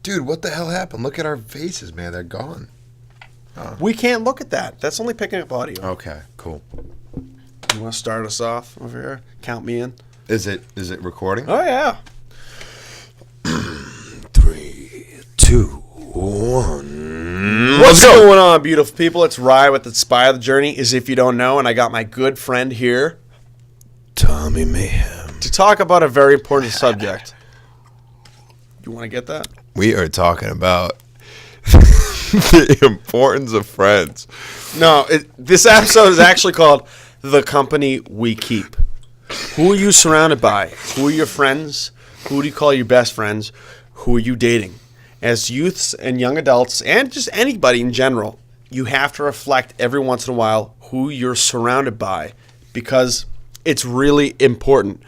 Dude, what the hell happened? Look at our faces, man. They're gone. We can't look at that. That's only picking up audio. Okay, cool. You want to start us off over here? Count me in. Is it recording? Oh, yeah. 3, 2, 1. What's going on, beautiful people? It's Rye with Inspire the Journey, as if you don't know, and I got my good friend here Tommy Mayhem. to talk about a very important subject. You want to get that? We are talking about the importance of friends. No, this episode is actually called The Company We Keep. Who are you surrounded by? Who are your friends? Who do you call your best friends? Who are you dating? As youths and young adults, and just anybody in general, you have to reflect every once in a while who you're surrounded by, because it's really important.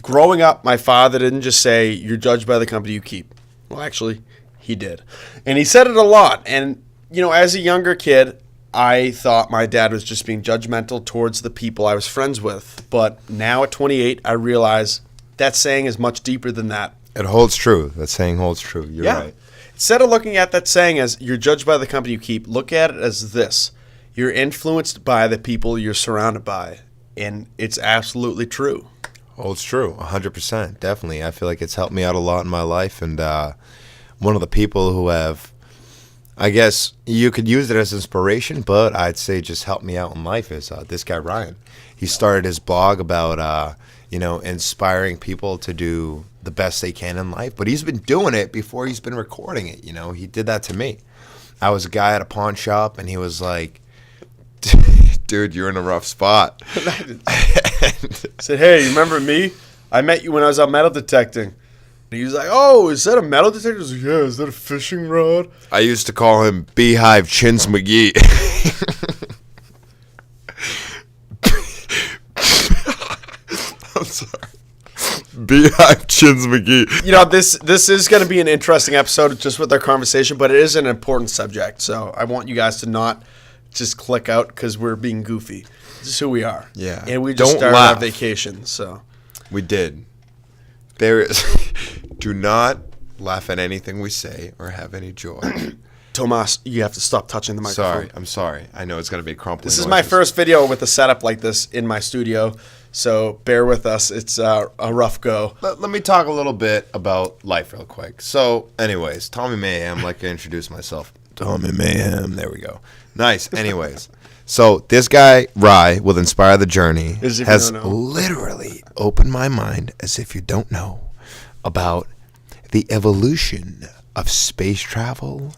Growing up, my father didn't just say, you're judged by the company you keep. Well, actually, he did. And he said it a lot. And, you know, as a younger kid, I thought my dad was just being judgmental towards the people I was friends with. But now at 28, I realize that saying is much deeper than that. It holds true. That saying holds true. You're right. Instead of looking at that saying as you're judged by the company you keep, look at it as this. You're influenced by the people you're surrounded by. And it's absolutely true. Holds true. 100%. Definitely. I feel like it's helped me out a lot in my life. And one of the people who have, I guess you could use it as inspiration, but I'd say just helped me out in life is this guy, Ryan. He started his blog about, inspiring people to do the best they can in life. But he's been doing it before he's been recording it. You know, he did that to me. I was a guy at a pawn shop, and he was like, dude, you're in a rough spot. Said, hey, you remember me? I met you when I was out metal detecting. And he was like, oh, is that a metal detector? I was like, yeah, is that a fishing rod? I used to call him Beehive Chins McGee. I'm sorry. Beehive Chins McGee. You know, this is going to be an interesting episode just with our conversation, but it is an important subject. So I want you guys to not just click out because we're being goofy. This is who we are. Yeah. And we just started our vacation, so. We did. There is. Do not laugh at anything we say or have any joy. Tomas, you have to stop touching the microphone. I'm sorry. I know it's going to be crumpling. This is my first video with a setup like this in my studio, so bear with us. It's a rough go. Let me talk a little bit about life real quick. So, anyways, Tommy Mayhem, like I introduced myself. Tommy Mayhem. There we go. Nice. Anyways, so this guy, Rye, with Inspire the Journey, has literally opened my mind, as if you don't know, about the evolution of space travel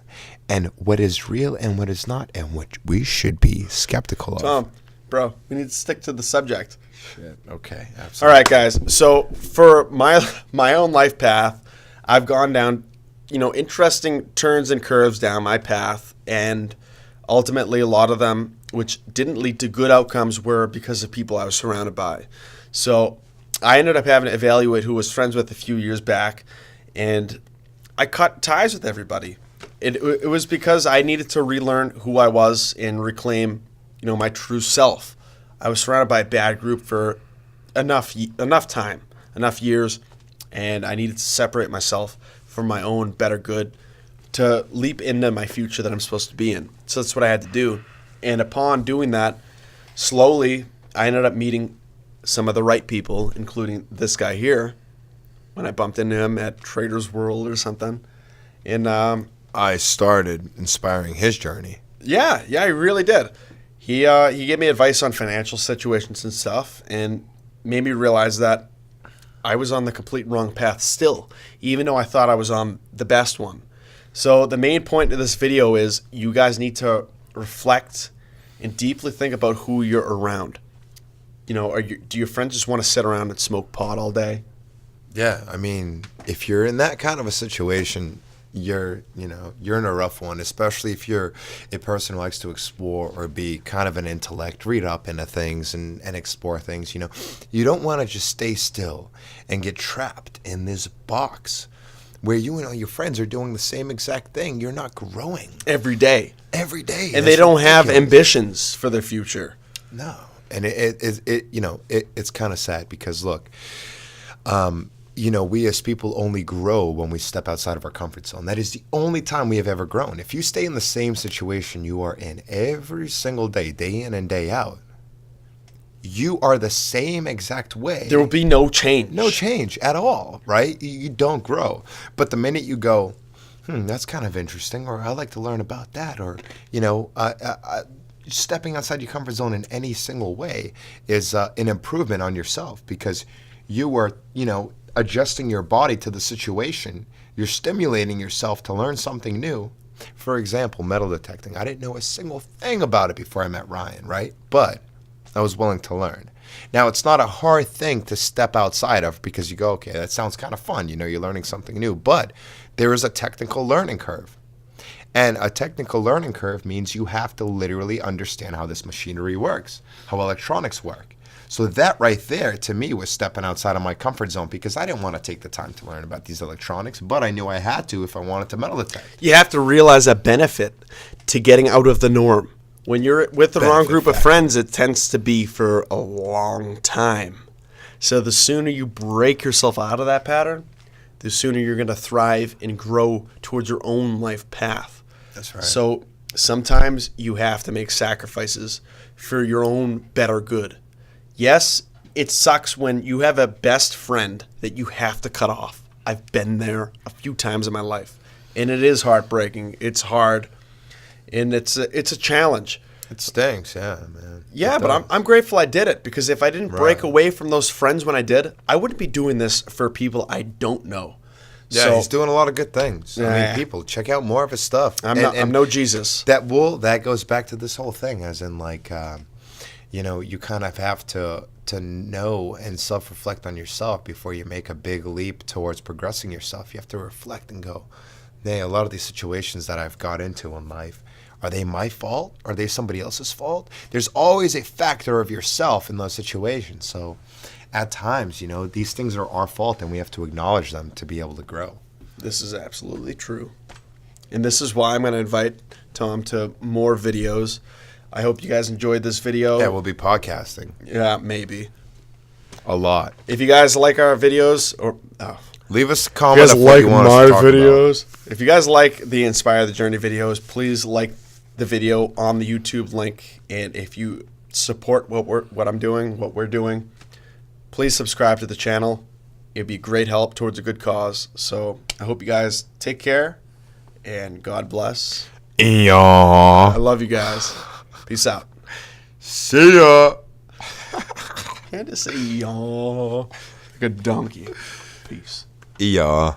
and what is real and what is not and what we should be skeptical of. Tom, bro, we need to stick to the subject. Shit. Okay. Absolutely. All right, guys. So for my own life path, I've gone down, interesting turns and curves down my path, and ultimately a lot of them, which didn't lead to good outcomes, were because of people I was surrounded by. So I ended up having to evaluate who I was friends with a few years back, and I cut ties with everybody. It was because I needed to relearn who I was and reclaim, my true self. I was surrounded by a bad group for enough time, enough years, and I needed to separate myself for my own better good to leap into my future that I'm supposed to be in. So that's what I had to do. And upon doing that, slowly, I ended up meeting some of the right people, including this guy here, when I bumped into him at Trader's World or something. And I started inspiring his journey. Yeah, he really did. He gave me advice on financial situations and stuff, and made me realize that I was on the complete wrong path still, even though I thought I was on the best one. So the main point of this video is you guys need to reflect and deeply think about who you're around. Do your friends just want to sit around and smoke pot all day? Yeah, I mean, if you're in that kind of a situation, you're in a rough one, especially if you're a person who likes to explore or be kind of an intellect, read up into things and explore things. You don't want to just stay still and get trapped in this box where you and all your friends are doing the same exact thing. You're not growing. Every day. And they don't have ambitions for their future. No. And it's kind of sad because, look, we as people only grow when we step outside of our comfort zone. That is the only time we have ever grown. If you stay in the same situation you are in every single day, day in and day out, you are the same exact way. There will be no change. No change at all, right? You don't grow. But the minute you go, that's kind of interesting, or I'd like to learn about that, or, stepping outside your comfort zone in any single way is an improvement on yourself, because you are, adjusting your body to the situation. You're stimulating yourself to learn something new. For example, metal detecting. I didn't know a single thing about it before I met Ryan, right? But I was willing to learn. Now, it's not a hard thing to step outside of, because you go, okay, that sounds kind of fun. You're learning something new. But there is a technical learning curve. And a technical learning curve means you have to literally understand how this machinery works, how electronics work. So that right there, to me, was stepping outside of my comfort zone, because I didn't want to take the time to learn about these electronics, but I knew I had to if I wanted to metal detect. You have to realize a benefit to getting out of the norm. When you're with the wrong group of friends, it tends to be for a long time. So the sooner you break yourself out of that pattern, the sooner you're going to thrive and grow towards your own life path. That's right. So sometimes you have to make sacrifices for your own better good. Yes, it sucks when you have a best friend that you have to cut off. I've been there a few times in my life, and it is heartbreaking. It's hard, and it's a challenge. It stinks, yeah, man. Yeah, but I'm grateful I did it, because if I didn't break Right. away from those friends when I did, I wouldn't be doing this for people I don't know. Yeah, So he's doing a lot of good things. I Yeah. mean, people, check out more of his stuff. I'm no Jesus. That goes back to this whole thing, as in, like, you kind of have to know and self-reflect on yourself before you make a big leap towards progressing yourself. You have to reflect and go, hey, a lot of these situations that I've got into in life, are they my fault? Are they somebody else's fault? There's always a factor of yourself in those situations. So at times, these things are our fault, and we have to acknowledge them to be able to grow. This is absolutely true. And this is why I'm going to invite Tom to more videos. I hope you guys enjoyed this video. Yeah, we'll be podcasting Yeah, maybe. a lot. If you guys like our videos, or Leave us a if comment you guys of what like you want us my to talk about. videos, if you guys like the Inspire the Journey videos, please like the video on the YouTube link. And if you support what I'm doing, what we're doing, please subscribe to the channel. It'd be great help towards a good cause. So I hope you guys take care, and God bless. I Yeah. love you guys. Peace out. See ya. I had to say yaw like a donkey. Peace. Yeah.